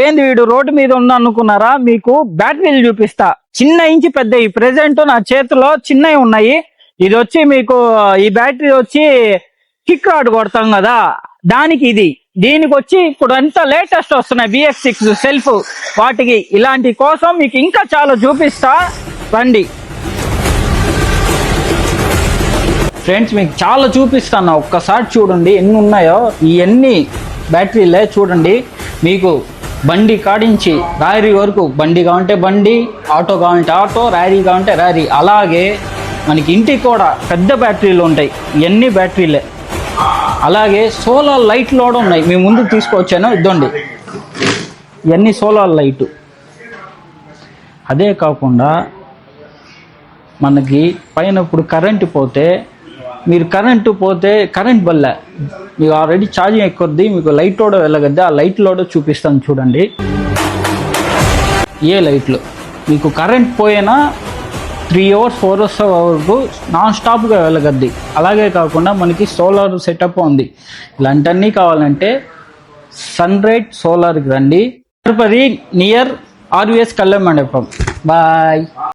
ఏంది వీడు రోడ్డు మీద ఉందనుకున్నారా? మీకు బ్యాటరీలు చూపిస్తా. చిన్న ఇంచి పెద్ద ప్రెసెంట్ నా చేతిలో చిన్నవి ఉన్నాయి. ఇది వచ్చి మీకు ఈ బ్యాటరీ వచ్చి కిక్ రాడ్ కొడతాం కదా, దానికి ఇది. దీనికి వచ్చి ఇప్పుడు అంతా లేటెస్ట్ వస్తున్నాయి BX6 సెల్ఫ్. వాటికి ఇలాంటి కోసం మీకు ఇంకా చాలా చూపిస్తా రండి ఫ్రెండ్స్. మీకు చాలా చూపిస్తాను, ఒక్కసారి చూడండి ఎన్ని ఉన్నాయో. ఇవన్నీ బ్యాటరీలే చూడండి. మీకు బండి కాడించి ర్యారీ వరకు, బండి కావాలంటే బండి, ఆటో కావాలంటే ఆటో, ర్యారీ కావాలంటే ర్యారీ. అలాగే మనకి ఇంటికి కూడా పెద్ద బ్యాటరీలు ఉంటాయి, ఇవన్నీ బ్యాటరీలే. అలాగే సోలార్ లైట్లు కూడా ఉన్నాయి, మీ ముందుకు తీసుకొచ్చాను. ఇద్దండి, ఇవన్నీ సోలార్ లైటు. అదే కాకుండా మనకి పైన ఇప్పుడు కరెంటు పోతే, మీరు కరెంటు పోతే కరెంట్ బల్ల మీకు ఆల్రెడీ ఛార్జింగ్ ఎక్కుద్ది, మీకు లైట్ కూడా వెళ్ళగద్ది. ఆ లైట్లో కూడా చూపిస్తాను చూడండి. ఏ లైట్లు మీకు కరెంట్ పోయినా 3 hours 4 hours వరకు నాన్ స్టాప్గా వెళ్ళగద్ది. అలాగే కాకుండా మనకి సోలార్ సెటప్ ఉంది. ఇలాంటివన్నీ కావాలంటే సన్రైట్ సోలార్కి రండి, తిరుపతి నియర్ RVS కళ్యాణ మండపం. బాయ్.